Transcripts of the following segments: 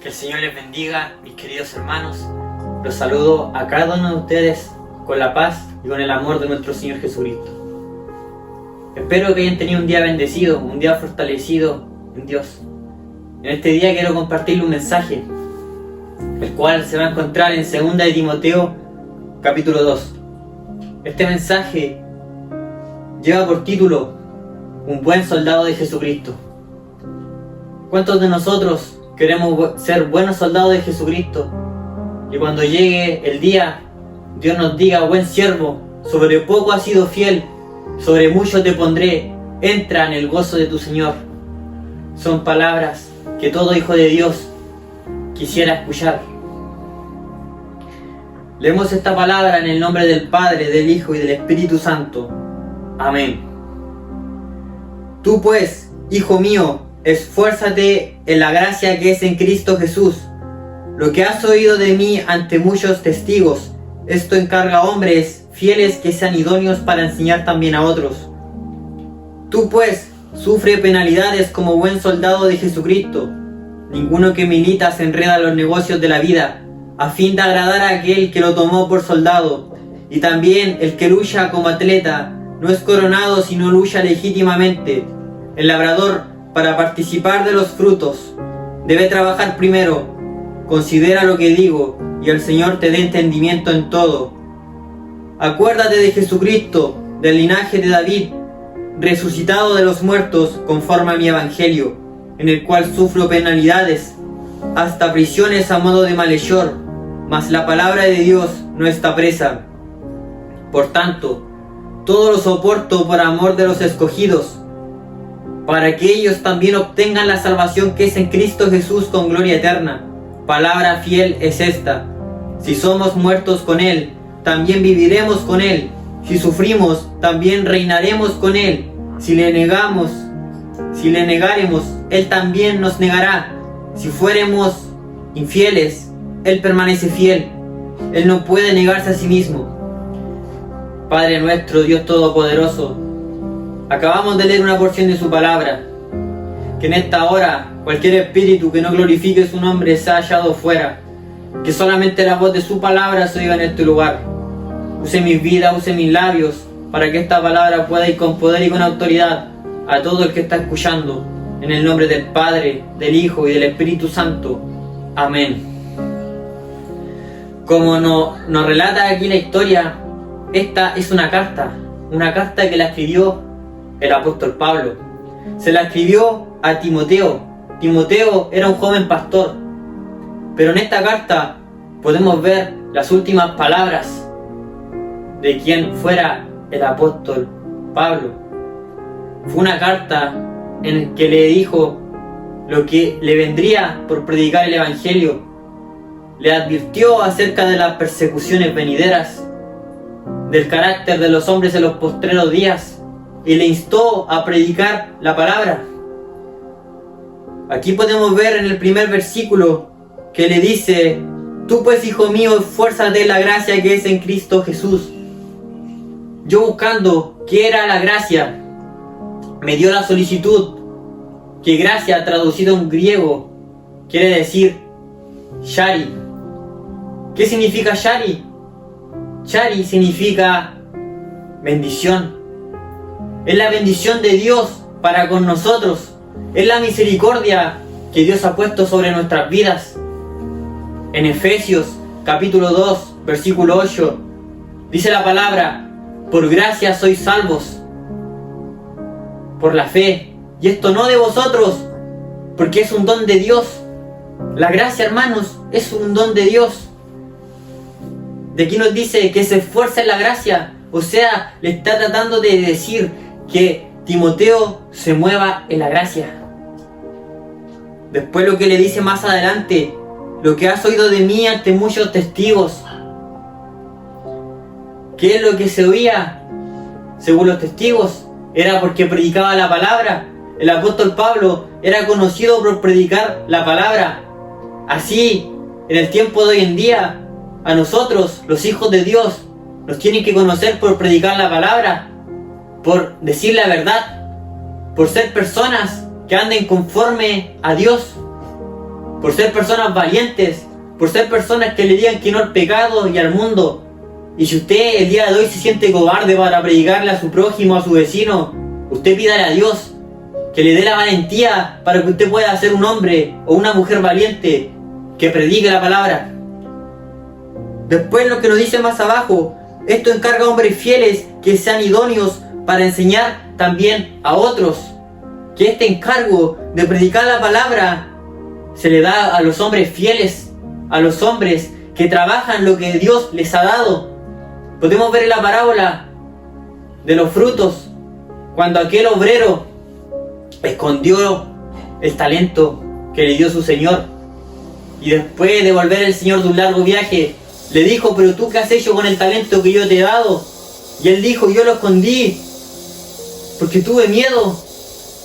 Que el Señor les bendiga, mis queridos hermanos. Los saludo a cada uno de ustedes con la paz y con el amor de nuestro Señor Jesucristo. Espero que hayan tenido un día bendecido, un día fortalecido en Dios. En este día quiero compartirle un mensaje, el cual se va a encontrar en 2 de Timoteo, capítulo 2. Este mensaje lleva por título Un buen soldado de Jesucristo. ¿Cuántos de nosotros queremos ser buenos soldados de Jesucristo? Y cuando llegue el día, Dios nos diga: buen siervo, sobre poco has sido fiel, sobre mucho te pondré, entra en el gozo de tu Señor. Son palabras que todo hijo de Dios quisiera escuchar. Leemos esta palabra en el nombre del Padre, del Hijo y del Espíritu Santo. Amén. Tú pues, hijo mío, esfuérzate en la gracia que es en Cristo Jesús. Lo que has oído de mí ante muchos testigos, esto encarga a hombres fieles que sean idóneos para enseñar también a otros. Tú pues, sufre penalidades como buen soldado de Jesucristo. Ninguno que milita se enreda en los negocios de la vida, a fin de agradar a aquel que lo tomó por soldado. Y también el que lucha como atleta no es coronado sino lucha legítimamente. El labrador, para participar de los frutos, debe trabajar primero. Considera lo que digo, y el Señor te dé entendimiento en todo. Acuérdate de Jesucristo, del linaje de David, resucitado de los muertos conforme a mi evangelio, en el cual sufro penalidades, hasta prisiones a modo de malhechor, mas la palabra de Dios no está presa. Por tanto, todo lo soporto por amor de los escogidos, para que ellos también obtengan la salvación que es en Cristo Jesús con gloria eterna. Palabra fiel es esta: si somos muertos con Él, también viviremos con Él. Si sufrimos, también reinaremos con Él. Si le negaremos, Él también nos negará. Si fuéramos infieles, Él permanece fiel. Él no puede negarse a sí mismo. Padre nuestro, Dios Todopoderoso, acabamos de leer una porción de su palabra. Que en esta hora cualquier espíritu que no glorifique su nombre sea hallado fuera. Que solamente la voz de su palabra se oiga en este lugar. Use mi vida, use mis labios, para que esta palabra pueda ir con poder y con autoridad a todo el que está escuchando. En el nombre del Padre, del Hijo y del Espíritu Santo. Amén. Como nos relata aquí la historia, esta es una carta que la escribió el apóstol Pablo. Se la escribió a Timoteo. Timoteo era un joven pastor, pero en esta carta podemos ver las últimas palabras de quien fuera el apóstol Pablo. Fue una carta en la que le dijo lo que le vendría por predicar el evangelio. Le advirtió acerca de las persecuciones venideras, del carácter de los hombres en los postreros días, y le instó a predicar la palabra. Aquí podemos ver en el primer versículo que le dice: tú pues, hijo mío, esfuérzate en la gracia que es en Cristo Jesús. Yo, buscando qué era la gracia, me dio la solicitud, que gracia, traducido en griego, quiere decir Shari. ¿Qué significa Shari? Shari significa bendición. Es la bendición de Dios para con nosotros. Es la misericordia que Dios ha puesto sobre nuestras vidas. En Efesios capítulo 2, versículo 8, dice la palabra: por gracia sois salvos, por la fe, y esto no de vosotros, porque es un don de Dios. La gracia, hermanos, es un don de Dios. De aquí nos dice que se esfuerza en la gracia, o sea, le está tratando de decir que Timoteo se mueva en la gracia. Después lo que le dice más adelante: lo que has oído de mí ante muchos testigos. ¿Qué es lo que se oía según los testigos? Era porque predicaba la palabra. El apóstol Pablo era conocido por predicar la palabra. Así, en el tiempo de hoy en día, a nosotros, los hijos de Dios, nos tienen que conocer por predicar la palabra, por decir la verdad, por ser personas que anden conforme a Dios. por ser personas valientes, por ser personas que le digan que no al pecado y al mundo. Y si usted el día de hoy se siente cobarde para predicarle a su prójimo, a su vecino, usted pídale a Dios que le dé la valentía para que usted pueda ser un hombre o una mujer valiente que predique la palabra. Después lo que nos dice más abajo, esto encarga a hombres fieles que sean idóneos para enseñar también a otros. Que este encargo de predicar la palabra se le da a los hombres fieles, a los hombres que trabajan lo que Dios les ha dado. Podemos ver en la parábola de los frutos, cuando aquel obrero escondió el talento que le dio su Señor, y después de volver el Señor de un largo viaje, le dijo: pero tú, ¿qué has hecho con el talento que yo te he dado? Y él dijo: yo lo escondí porque tuve miedo.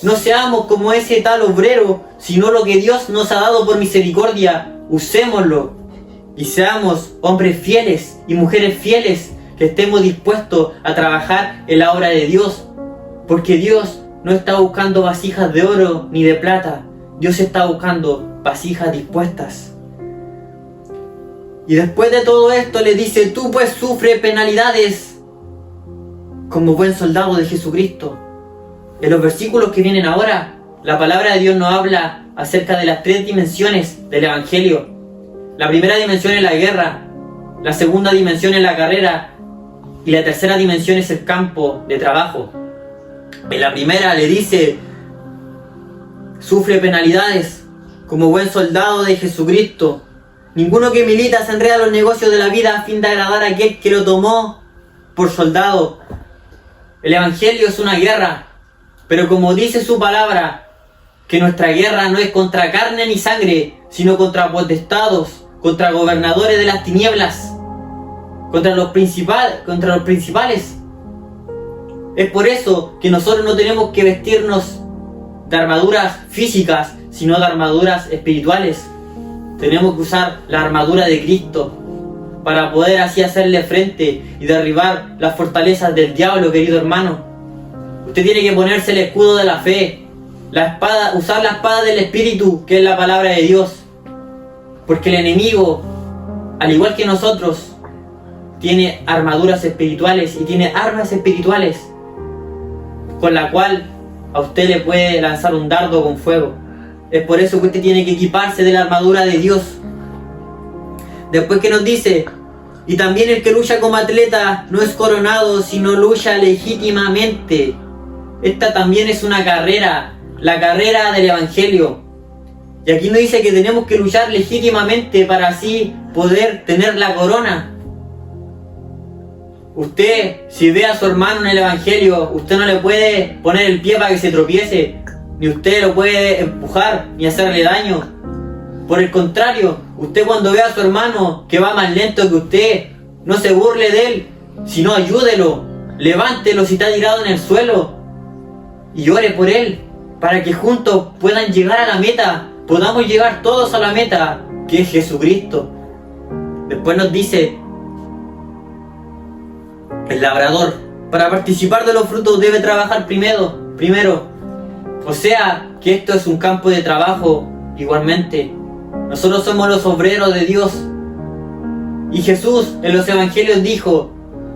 No seamos como ese tal obrero, sino lo que Dios nos ha dado por misericordia, usémoslo y seamos hombres fieles y mujeres fieles, que estemos dispuestos a trabajar en la obra de Dios, porque Dios no está buscando vasijas de oro ni de plata. Dios está buscando vasijas dispuestas. Y después de todo esto le dice: tú pues sufre penalidades como buen soldado de Jesucristo. En los versículos que vienen ahora, la palabra de Dios nos habla acerca de las 3 dimensiones del Evangelio. La primera dimensión es la guerra, la segunda dimensión es la carrera y la tercera dimensión es el campo de trabajo. En la primera le dice: sufre penalidades como buen soldado de Jesucristo. Ninguno que milita se enreda en los negocios de la vida a fin de agradar a aquel que lo tomó por soldado. El Evangelio es una guerra, pero como dice su palabra, que nuestra guerra no es contra carne ni sangre, sino contra potestados, contra gobernadores de las tinieblas, contra los principales. Es por eso que nosotros no tenemos que vestirnos de armaduras físicas, sino de armaduras espirituales. Tenemos que usar la armadura de Cristo para poder así hacerle frente y derribar las fortalezas del diablo, querido hermano. Usted tiene que ponerse el escudo de la fe, la espada, usar la espada del Espíritu, que es la palabra de Dios. Porque el enemigo, al igual que nosotros, tiene armaduras espirituales y tiene armas espirituales con la cual a usted le puede lanzar un dardo con fuego. Es por eso que usted tiene que equiparse de la armadura de Dios. Después que nos dice: y también el que lucha como atleta no es coronado, sino lucha legítimamente. Esta también es una carrera, la carrera del Evangelio. Y aquí nos dice que tenemos que luchar legítimamente para así poder tener la corona. Usted, si ve a su hermano en el Evangelio, usted no le puede poner el pie para que se tropiece, ni usted lo puede empujar, ni hacerle daño. Por el contrario, usted cuando ve a su hermano que va más lento que usted, no se burle de él, sino ayúdelo, levántelo si está tirado en el suelo y ore por él, para que juntos puedan llegar a la meta, podamos llegar todos a la meta, que es Jesucristo. Después nos dice: el labrador, para participar de los frutos debe trabajar primero. O sea, que esto es un campo de trabajo igualmente. Nosotros somos los obreros de Dios. Y Jesús en los evangelios dijo: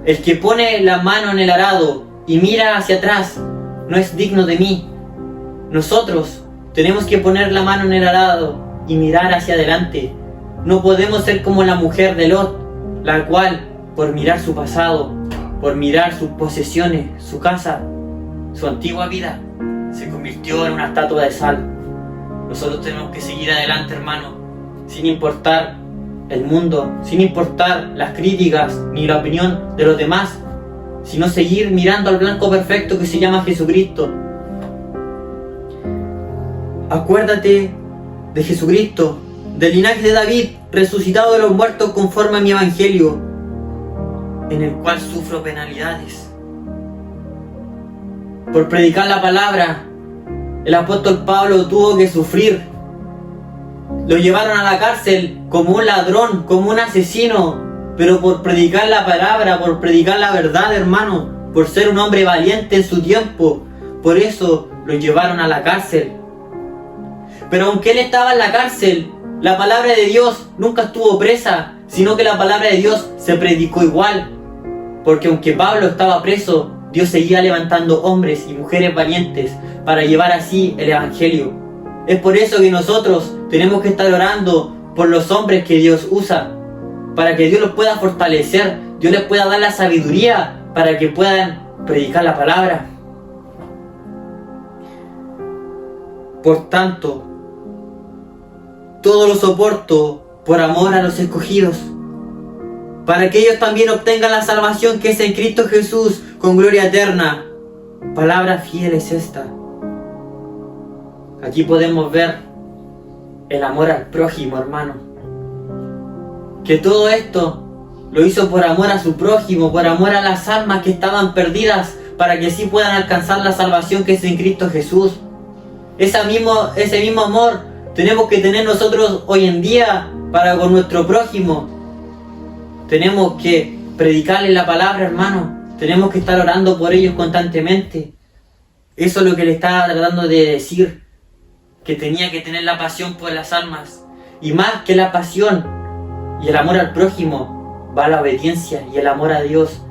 el que pone la mano en el arado y mira hacia atrás no es digno de mí. Nosotros tenemos que poner la mano en el arado y mirar hacia adelante. No podemos ser como la mujer de Lot, la cual, por mirar su pasado, por mirar sus posesiones, su casa, su antigua vida, se convirtió en una estatua de sal. Nosotros tenemos que seguir adelante, hermano, sin importar el mundo, sin importar las críticas ni la opinión de los demás, sino seguir mirando al blanco perfecto que se llama Jesucristo. Acuérdate de Jesucristo, del linaje de David, resucitado de los muertos conforme a mi evangelio, en el cual sufro penalidades. Por predicar la palabra, el apóstol Pablo tuvo que sufrir. Lo llevaron a la cárcel como un ladrón, como un asesino, pero por predicar la palabra, por predicar la verdad, hermano, por ser un hombre valiente en su tiempo, por eso lo llevaron a la cárcel. Pero aunque él estaba en la cárcel, La palabra de Dios nunca estuvo presa, sino que la palabra de Dios se predicó igual. Porque aunque Pablo estaba preso, Dios seguía levantando hombres y mujeres valientes para llevar así el Evangelio. Es por eso que nosotros tenemos que estar orando por los hombres que Dios usa, para que Dios los pueda fortalecer, Dios les pueda dar la sabiduría para que puedan predicar la palabra. Por tanto, todo lo soporto por amor a los escogidos, para que ellos también obtengan la salvación que es en Cristo Jesús con gloria eterna. Palabra fiel es esta. Aquí podemos ver el amor al prójimo, hermano. Que todo esto lo hizo por amor a su prójimo, por amor a las almas que estaban perdidas, para que así puedan alcanzar la salvación que es en Cristo Jesús. Ese mismo amor tenemos que tener nosotros hoy en día para con nuestro prójimo. Tenemos que predicarle la palabra, hermano. Tenemos que estar orando por ellos constantemente. Eso es lo que le estaba tratando de decir. Que tenía que tener la pasión por las almas. Y más que la pasión y el amor al prójimo, va la obediencia y el amor a Dios.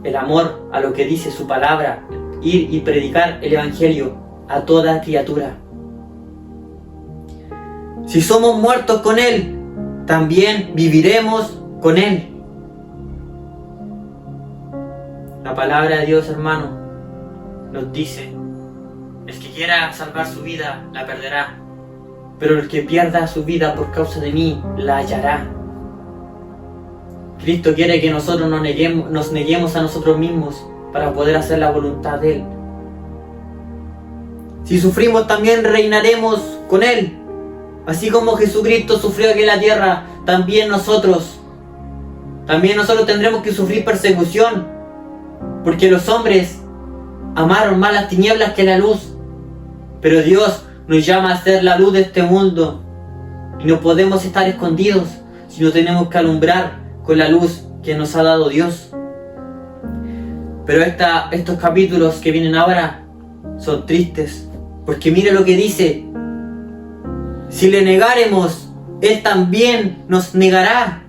El amor a lo que dice su palabra. Ir y predicar el Evangelio a toda criatura. Si somos muertos con Él, también viviremos con Él. La palabra de Dios, hermano, nos dice: el que quiera salvar su vida, la perderá, pero el que pierda su vida por causa de mí, la hallará. Cristo quiere que nosotros nos neguemos a nosotros mismos para poder hacer la voluntad de Él. Si sufrimos, también reinaremos con Él. Así como Jesucristo sufrió aquí en la tierra, también nosotros tendremos que sufrir persecución, porque los hombres amaron más las tinieblas que la luz. Pero Dios nos llama a ser la luz de este mundo, y no podemos estar escondidos, sino tenemos que alumbrar con la luz que nos ha dado Dios. Pero estos capítulos que vienen ahora son tristes, porque mire lo que dice: si le negáremos, Él también nos negará.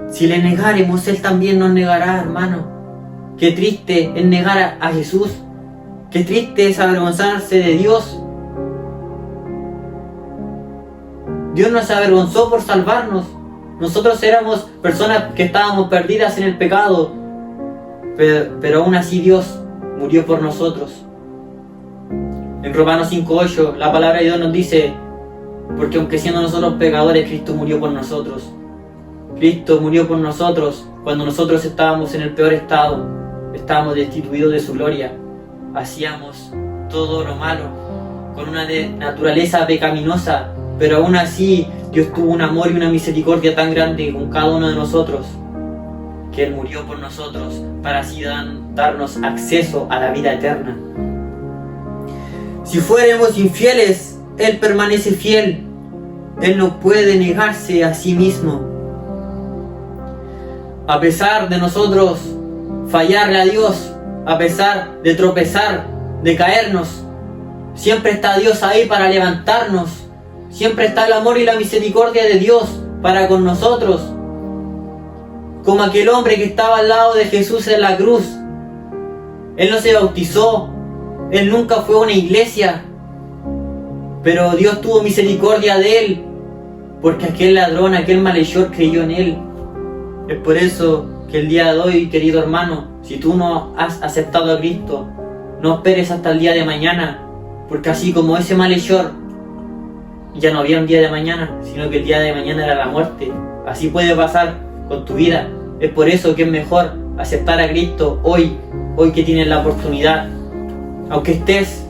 Si le negáremos, Él también nos negará, hermano. Qué triste es negar a Jesús. Qué triste es avergonzarse de Dios. Dios nos avergonzó por salvarnos. Nosotros éramos personas que estábamos perdidas en el pecado, pero aún así Dios murió por nosotros. En Romanos 5:8 la palabra de Dios nos dice: porque aunque siendo nosotros pecadores, Cristo murió por nosotros. Cristo murió por nosotros cuando nosotros estábamos en el peor estado, estábamos destituidos de su gloria, hacíamos todo lo malo, con una naturaleza pecaminosa, pero aún así Dios tuvo un amor y una misericordia tan grande con cada uno de nosotros, que Él murió por nosotros para así darnos acceso a la vida eterna. Si fuéramos infieles, Él permanece fiel. Él no puede negarse a sí mismo. A pesar de nosotros fallarle a Dios, a pesar de tropezar, de caernos, siempre está Dios ahí para levantarnos. Siempre está el amor y la misericordia de Dios para con nosotros. Como aquel hombre que estaba al lado de Jesús en la cruz. Él no se bautizó, él nunca fue a una iglesia, pero Dios tuvo misericordia de él, porque aquel ladrón, aquel malhechor creyó en él. Es por eso que el día de hoy, querido hermano, si tú no has aceptado a Cristo, no esperes hasta el día de mañana, porque así como ese malhechor, ya no había un día de mañana, sino que el día de mañana era la muerte. Así puede pasar con tu vida. Es por eso que es mejor aceptar a Cristo hoy que tienes la oportunidad. Aunque estés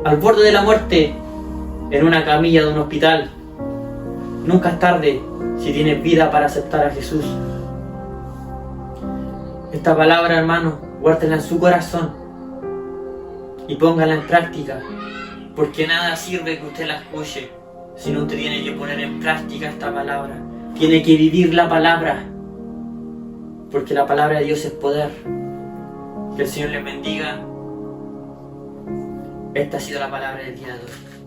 al borde de la muerte, en una camilla de un hospital, nunca es tarde si tienes vida para aceptar a Jesús. Esta palabra, hermano, guárdela en su corazón y póngala en práctica, porque nada sirve que usted la escuche, sino usted tiene que poner en práctica esta palabra. Tiene que vivir la palabra, porque la palabra de Dios es poder. Que el Señor les bendiga. Esta ha sido la palabra del día de hoy.